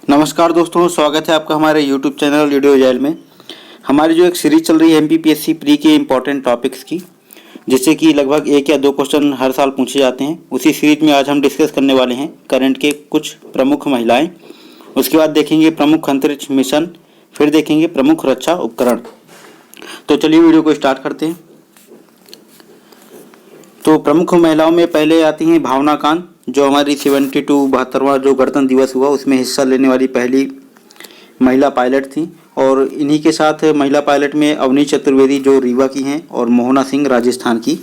नमस्कार दोस्तों, स्वागत है आपका हमारे YouTube चैनल रेडियो जेल में। हमारी जो एक सीरीज चल रही है MPPSC प्री के इम्पोर्टेंट टॉपिक्स की, जिससे कि लगभग 1 या 2 क्वेश्चन हर साल पूछे जाते हैं। उसी सीरीज में आज हम डिस्कस करने वाले हैं करंट के कुछ प्रमुख महिलाएं। उसके बाद देखेंगे प्रमुख अंतरिक्ष मिशन, फिर देखेंगे प्रमुख रक्षा उपकरण। तो चलिए वीडियो को स्टार्ट करते हैं। तो प्रमुख महिलाओं में पहले आती हैं भावना कांत, जो हमारी 72वां जो गणतंत्र दिवस हुआ उसमें हिस्सा लेने वाली पहली महिला पायलट थी। और इन्हीं के साथ महिला पायलट में अवनी चतुर्वेदी जो रीवा की हैं और मोहना सिंह राजस्थान की।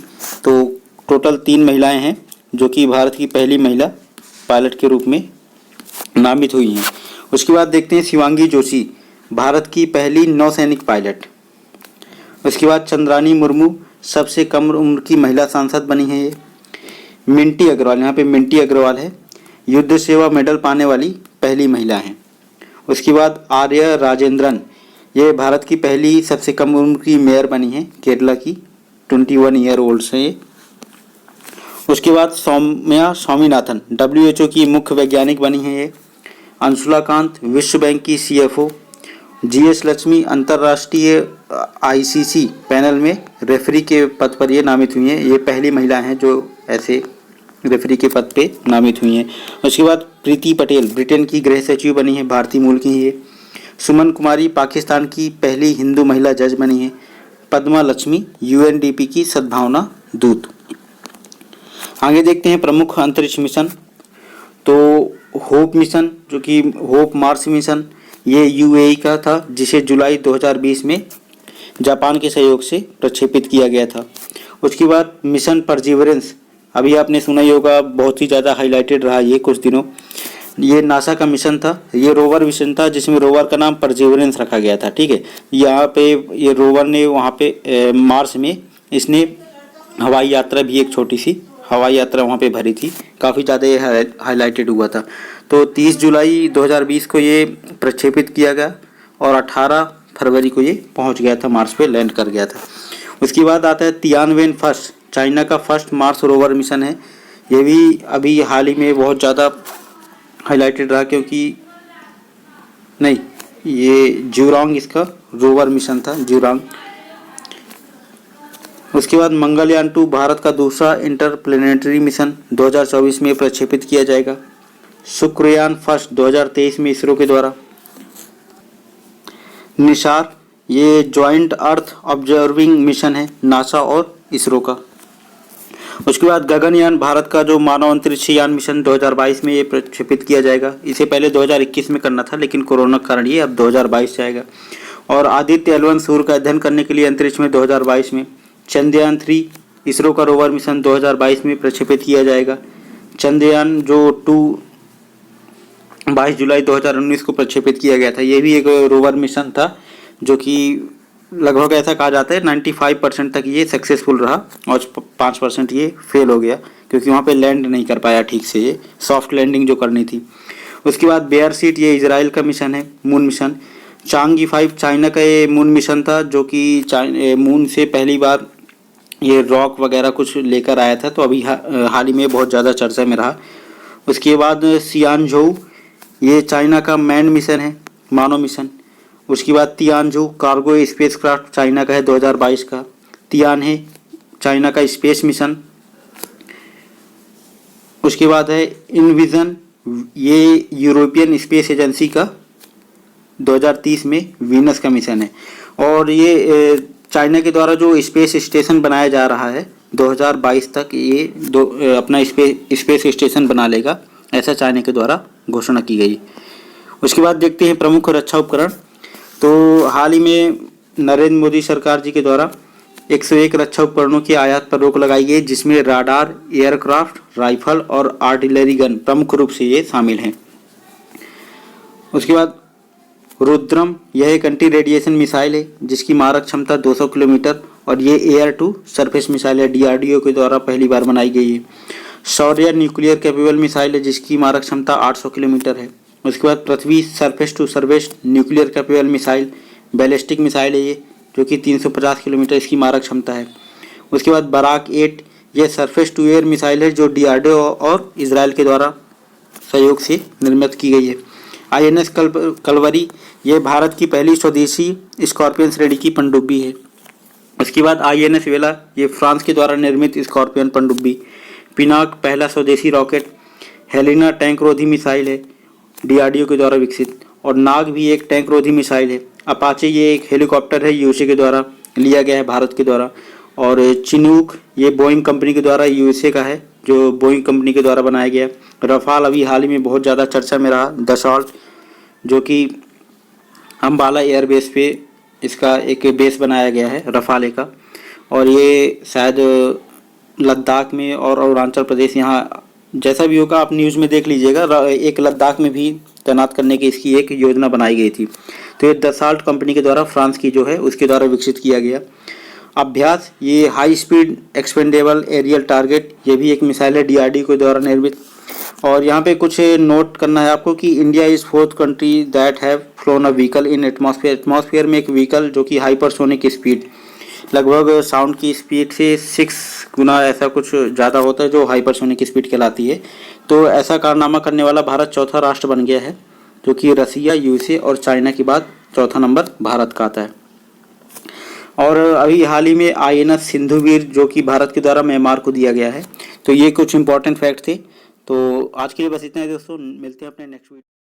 तो टोटल 3 महिलाएं हैं जो कि भारत की पहली महिला पायलट के रूप में नामित हुई हैं। उसके बाद देखते हैं शिवांगी जोशी, भारत की पहली नौसैनिक पायलट। उसके बाद चंद्रानी मुर्मू, सबसे कम उम्र की महिला सांसद बनी है ये। मिंटी अग्रवाल, यहाँ पे मिंटी अग्रवाल है, युद्ध सेवा मेडल पाने वाली पहली महिला हैं। उसके बाद आर्या राजेंद्रन, ये भारत की पहली सबसे कम उम्र की मेयर बनी है, केरला की, 21 ईयर ओल्ड से ये। उसके बाद सौम्या स्वामीनाथन, WHO की मुख्य वैज्ञानिक बनी है ये। अंशुला कांत, विश्व बैंक की CFO। GS लक्ष्मी, अंतर्राष्ट्रीय ICC पैनल में रेफरी के पद पर ये नामित हुई हैं। ये पहली महिला हैं जो ऐसे रेफरी के पद पे नामित हुई हैं। उसके बाद प्रीति पटेल, ब्रिटेन की गृह सचिव बनी है, भारतीय मूल की है। सुमन कुमारी, पाकिस्तान की पहली हिंदू महिला जज बनी है। पद्मा लक्ष्मी, UNDP की सद्भावना दूत। आगे देखते हैं प्रमुख अंतरिक्ष मिशन। तो होप मिशन, जो कि होप मार्स मिशन, ये UAE का था, जिसे जुलाई 2020 में जापान के सहयोग से प्रक्षेपित किया गया था। उसके बाद मिशन परजीवरेंस, अभी आपने सुना ही होगा, बहुत ही ज़्यादा हाईलाइटेड रहा ये कुछ दिनों। ये नासा का मिशन था, ये रोवर मिशन था जिसमें रोवर का नाम परजीवरेंस रखा गया था। ठीक है, यहाँ पे ये रोवर ने वहाँ पे मार्स में इसने हवाई यात्रा भी, एक छोटी सी हवाई यात्रा वहाँ पे भरी थी, काफ़ी ज़्यादा ये हाईलाइटेड हुआ था। तो 30 जुलाई 2020 को ये प्रक्षेपित किया गया और 18 फरवरी को ये पहुँच गया था, मार्स पे लैंड कर गया था। उसके बाद आता है तियानवेन फर्स्ट, चाइना का फर्स्ट मार्स रोवर मिशन है। ये भी अभी हाल ही में बहुत ज़्यादा हाईलाइटेड रहा, क्योंकि नहीं, ये ज्यूरांग इसका रोवर मिशन था, ज्यूरांग। उसके बाद मंगलयान 2, भारत का दूसरा इंटरप्लेनेटरी मिशन, 2024 में प्रक्षेपित किया जाएगा। शुक्रयान फर्स्ट 2023 में इसरो के द्वारा। निसार, ये जॉइंट अर्थ ऑब्जर्विंग मिशन है, नासा और इसरो का। उसके बाद गगनयान, भारत का जो मानव अंतरिक्ष यान मिशन, 2022 में ये प्रक्षेपित किया जाएगा। इसे पहले 2021 में करना था, लेकिन कोरोना के कारण ये अब 2022 जाएगा। और आदित्य L1 सूर्य का अध्ययन करने के लिए अंतरिक्ष में 2022 में। चंद्रयान 3, इसरो का रोवर मिशन, 2022 में प्रक्षेपित किया जाएगा। चंद्रयान जो 2 22 जुलाई 2019 को प्रक्षेपित किया गया था। ये भी एक रोवर मिशन था जो कि लगभग ऐसा कहा जाता है 95% तक ये सक्सेसफुल रहा और 5% ये फेल हो गया, क्योंकि वहाँ पे लैंड नहीं कर पाया ठीक से, ये सॉफ्ट लैंडिंग जो करनी थी। उसके बाद बेयर सीट, ये इजराइल का मिशन है, मून मिशन। चांगी 5, चाइना का ये मून मिशन था, जो कि मून से पहली बार ये रॉक वगैरह कुछ लेकर आया था। तो अभी हाल ही में बहुत ज़्यादा चर्चा में रहा। उसके बाद सियानझोउ, ये चाइना का मैन मिशन है, मानव मिशन। उसके बाद तियानझू कार्गो स्पेसक्राफ्ट, चाइना का है, 2022 का। तियानहे, चाइना का स्पेस मिशन। उसके बाद है इनविजन, ये यूरोपियन स्पेस एजेंसी का 2030 में वीनस का मिशन है। और ये चाइना के द्वारा जो स्पेस स्टेशन बनाया जा रहा है 2022 तक, ये अपना स्पेस स्टेशन बना लेगा, ऐसा चाइना के द्वारा घोषणा की गई। उसके बाद देखते हैं प्रमुख रक्षा उपकरण। तो हाल ही में नरेंद्र मोदी सरकार जी के द्वारा 101 रक्षा उपकरणों की आयात पर रोक लगाई गई, जिसमें राडार, एयरक्राफ्ट, राइफल और आर्टिलरी गन प्रमुख रूप से ये शामिल हैं। उसके बाद रुद्रम, यह एक एंटी रेडिएशन मिसाइल है जिसकी मारक क्षमता 200 किलोमीटर और ये एयर टू सरफेस मिसाइल है, DRDO के द्वारा पहली बार बनाई गई है। शौर्य न्यूक्लियर कैपेबल मिसाइल है जिसकी मारक क्षमता 800 किलोमीटर है। उसके बाद Prithvi surface to surface nuclear capable missile, ballistic missile है ये, जो कि 350 किलोमीटर इसकी मारक क्षमता है। उसके बाद बराक 8, यह सरफेस टू एयर मिसाइल है जो DRDO और इजराइल के द्वारा सहयोग से निर्मित की गई है। INS कलवरी, ये भारत की पहली स्वदेशी स्कॉर्पियन श्रेणी की पनडुब्बी है। उसके बाद INS वेला, ये फ्रांस के द्वारा निर्मित स्कॉर्पियन पनडुब्बी। पिनाक, पहला स्वदेशी रॉकेट। हेलेना टैंक रोधी मिसाइल है, DRDO के द्वारा विकसित। और नाग भी एक टैंक रोधी मिसाइल है। अपाचे, ये एक हेलीकॉप्टर है, USA के द्वारा लिया गया है, भारत के द्वारा। और चिनूक, ये बोइंग कंपनी के द्वारा, USA का है, जो बोइंग कंपनी के द्वारा बनाया गया। रफाल अभी हाल ही में बहुत ज़्यादा चर्चा में रहा, दसॉल्ट, जो कि अम्बाला एयरबेस पे इसका एक बेस बनाया गया है रफाले का। और ये शायद लद्दाख में और अरुणाचल प्रदेश, यहाँ जैसा भी होगा आप न्यूज़ में देख लीजिएगा, एक लद्दाख में भी तैनात करने की इसकी एक योजना बनाई गई थी। तो ये दसॉल्ट कंपनी के द्वारा, फ्रांस की जो है, उसके द्वारा विकसित किया गया। अभ्यास, ये high speed expendable aerial target, ये भी एक मिसाइल है, DRDO के द्वारा निर्मित। और यहाँ पे कुछ नोट करना है आपको कि India is 4th country that have phloem a vehicle in atmosphere. Atmosphere में एक व्हीकल जो कि हाइपरसोनिक स्पीड, लगभग साउंड की स्पीड से 6 गुना ऐसा कुछ ज़्यादा होता है, जो हाइपरसोनिक स्पीड कहलाती है। तो ऐसा कारनामा करने वाला भारत चौथा राष्ट्र बन गया है, जो कि रसिया, USA और चाइना के बाद चौथा नंबर भारत का आता है। और अभी हाल ही में INS सिंधुवीर, जो कि भारत के द्वारा म्यांमार को दिया गया है। तो ये कुछ इंपॉर्टेंट फैक्ट थे। तो आज के लिए बस इतना ही दोस्तों, मिलते हैं अपने नेक्स्ट वीडियो।